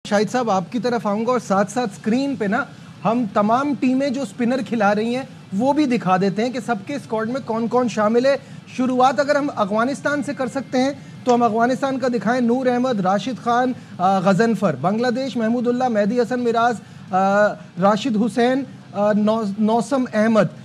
शाहिद साहब आपकी तरफ आऊंगा और साथ साथ स्क्रीन पे ना हम तमाम टीमें जो स्पिनर खिला रही हैं वो भी दिखा देते हैं कि सबके स्क्वाड में कौन कौन शामिल है। शुरुआत अगर हम अफगानिस्तान से कर सकते हैं तो हम अफगानिस्तान का दिखाएं। नूर अहमद, राशिद खान, गजनफर। बांग्लादेश महमूदुल्लाह, मेहदी हसन मिराज, राशिद हुसैन, नौसम अहमद।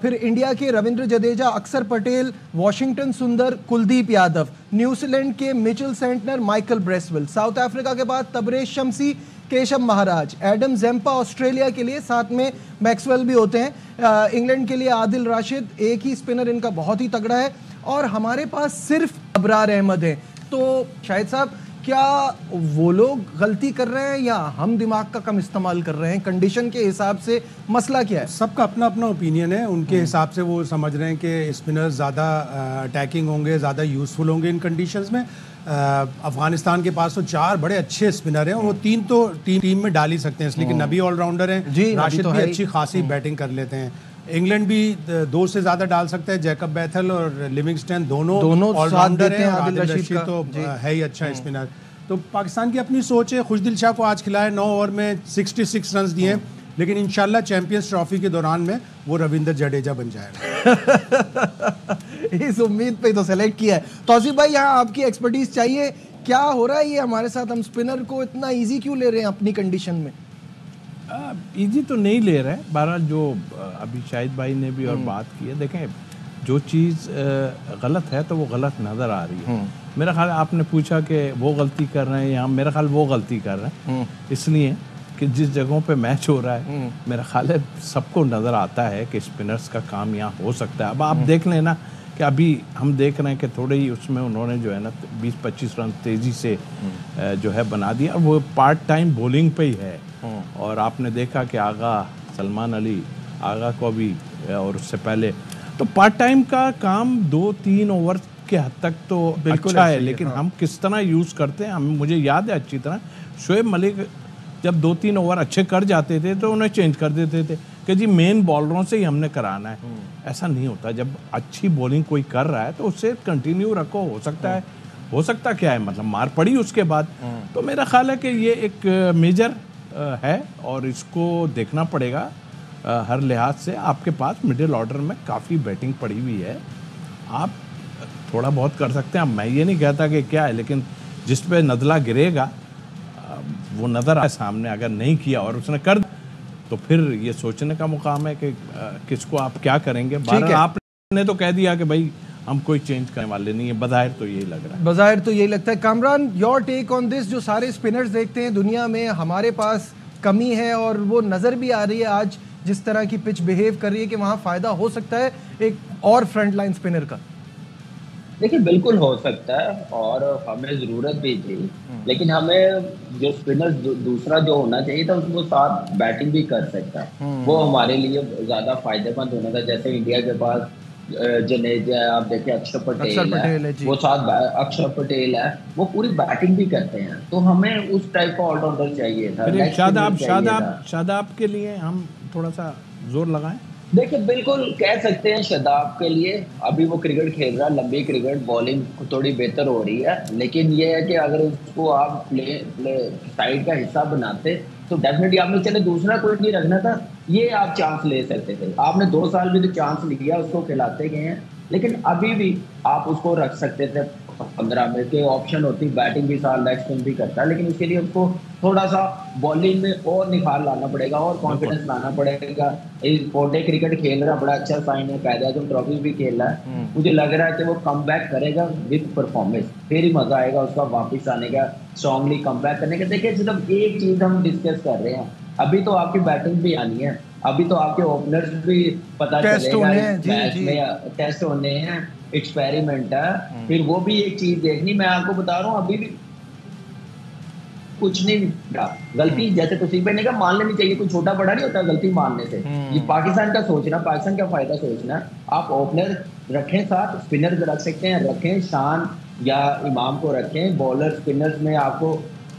फिर इंडिया के रविंद्र जडेजा, अक्षर पटेल, वॉशिंगटन सुंदर, कुलदीप यादव। न्यूजीलैंड के Mitchell Santner, Michael Bracewell. South Africa के बाद Tabrez Shamsi, Keshav Maharaj, Adam Zampa. Australia के लिए साथ में मैक्सवेल भी होते हैं। इंग्लैंड के लिए आदिल राशिद, एक ही स्पिनर इनका बहुत ही तगड़ा है। और हमारे पास सिर्फ अबरार अहमद है। तो शाहिद साहब, क्या वो लोग गलती कर रहे हैं या हम दिमाग का कम इस्तेमाल कर रहे हैं? कंडीशन के हिसाब से मसला क्या है? सबका अपना अपना ओपिनियन है। उनके हिसाब से वो समझ रहे हैं कि स्पिनर्स ज़्यादा अटैकिंग होंगे, ज़्यादा यूज़फुल होंगे इन कंडीशंस में। अफगानिस्तान के पास तो 4 बड़े अच्छे स्पिनर हैं, वो 3 तो टीम में डाल ही सकते हैं, इसलिए कि नबी ऑलराउंडर हैं, राशिद भी अच्छी खासी बैटिंग कर लेते हैं। इंग्लैंड भी 2 से ज़्यादा डाल सकता है। जैकब बैथल और लिविंगस्टन दोनों ऑलराउंडर हैं। आदिल रशीद तो है ही अच्छा स्पिनर। तो पाकिस्तान की अपनी सोच है। खुशदिल शाह को आज खिलाया, 9 ओवर में 66 रन दिए, लेकिन इंशाल्लाह चैंपियंस ट्रॉफी के दौरान में वो रविंद्र जडेजा बन जाएगा। इस उम्मीद पे तो सेलेक्ट किया है। तौसीफ भाई, यहाँ आपकी एक्सपर्टीज चाहिए। क्या हो रहा है ये हमारे साथ? हम स्पिनर को इतना इजी क्यों ले रहे हैं अपनी कंडीशन में? इजी तो नहीं ले रहे हैं। बहरहाल जो अभी शाहिद भाई ने भी और बात की है, देखें जो चीज़ गलत है तो वो गलत नज़र आ रही है। मेरा ख्याल आपने पूछा कि वो गलती कर रहे हैं या मेरा ख्याल वो गलती कर रहे हैं, इसलिए कि जिस जगहों पे मैच हो रहा है मेरा ख्याल है सबको नज़र आता है कि स्पिनर्स का काम यहाँ हो सकता है। अब आप देख लेना कि अभी हम देख रहे हैं कि थोड़े ही उसमें उन्होंने जो है ना 20-25 रन तेज़ी से जो है बना दिया। वो पार्ट टाइम बॉलिंग पे ही है। और आपने देखा कि आगा सलमान अली आगा को भी, और उससे पहले तो पार्ट टाइम का काम 2-3 ओवर के हद तक तो अच्छा है, लेकिन हम किस तरह यूज़ करते हैं। मुझे याद है अच्छी तरह शोएब मलिक जब 2-3 ओवर अच्छे कर जाते थे तो उन्हें चेंज कर देते थे कि जी मेन बॉलरों से ही हमने कराना है। ऐसा नहीं होता। जब अच्छी बॉलिंग कोई कर रहा है तो उससे कंटिन्यू रखो। हो सकता क्या है, मतलब मार पड़ी उसके बाद। तो मेरा ख्याल है कि ये एक मेजर है और इसको देखना पड़ेगा हर लिहाज से। आपके पास मिडिल ऑर्डर में काफ़ी बैटिंग पड़ी हुई है, आप थोड़ा बहुत कर सकते हैं। मैं ये नहीं कहता कि क्या है, लेकिन जिस पे नज़ला गिरेगा वो नज़र आए सामने। अगर नहीं किया और उसने कर तो फिर ये सोचने का मुकाम है कि किसको आप क्या करेंगे। आपने तो कह दिया कि भाई हम कोई चेंज करने वाले नहीं है, बज़ाहिर तो यही लग रहा है। बज़ाहिर तो यही लगता है। Kamran, your take on this? जो सारे स्पिनर्स देखते हैं दुनिया में, हमारे पास कमी है और वो नज़र भी आ रही है आज जिस तरह की पिच बिहेव कर रही है कि वहाँ फ़ायदा हो सकता है एक और फ्रंट लाइन स्पिनर का। देखिए, बिल्कुल हो सकता है और हमें ज़रूरत भी थी, लेकिन हमें जो स्पिनर दूसरा जो होना चाहिए था उसको साथ बैटिंग भी कर सकता है, वो हमारे लिए ज़्यादा फायदेमंद होना था। जैसे इंडिया के पास जडेजा, आप देखिए अक्षर पटेल है, वो साथ अक्षर पटेल है, वो पूरी बैटिंग भी करते हैं। तो हमें उस टाइप का ऑलराउंडर चाहिए था। शादाब के लिए हम थोड़ा सा जोर लगाएं। देखिए, बिल्कुल कह सकते हैं शादाब के लिए। अभी वो क्रिकेट खेल रहा है, लंबी क्रिकेट, बॉलिंग थोड़ी बेहतर हो रही है, लेकिन ये है कि अगर उसको आप प्ले साइड का हिस्सा बनाते तो डेफिनेटली आपने चले दूसरा कोई नहीं रखना था, ये आप चांस ले सकते थे। आपने 2 साल भी तो चांस लिया, उसको खिलाते गए हैं, लेकिन अभी भी आप उसको रख सकते थे 15 में के ऑप्शन होती। बैटिंग भी साल लेग स्पिन भी करता है, लेकिन उसके लिए उसको थोड़ा सा बॉलिंग में और निखार लाना पड़ेगा और कॉन्फिडेंस लाना पड़ेगा। फोर्टे क्रिकेट खेल रहा, बड़ा अच्छा साइन है, कायद-ए-आज़म ट्रॉफी भी खेल रहा है। मुझे लग रहा है कि वो कम बैक करेगा विद परफॉर्मेंस, फिर ही मजा आएगा उसका वापस आने का, स्ट्रांगली कम बैक करने का। देखिए, सिर्फ एक चीज हम डिस्कस कर रहे हैं, अभी तो आपकी बैटिंग भी आनी है, अभी तो आपके ओपनर्स भी पता चलेगा, मैच में टेस्ट होने हैं, एक्सपेरिमेंट है, फिर वो भी एक चीज देखनी। मैं आपको बता रहा हूँ, अभी भी कुछ नहीं था गलती, जैसे तौसीफ भाई ने कहा, मान लेनी चाहिए। कोई छोटा बड़ा नहीं होता गलती मानने से। ये पाकिस्तान का सोचना, पाकिस्तान का फायदा सोचना। आप ओपनर रखें, साथ स्पिनर रख सकते हैं, रखें शान या इमाम को रखें। बॉलर स्पिनर्स में आपको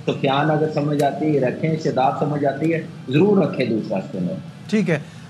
सुफियान अगर समझ आती है रखें, शादाब समझ आती है जरूर रखें दूसरा स्पिनर। ठीक है।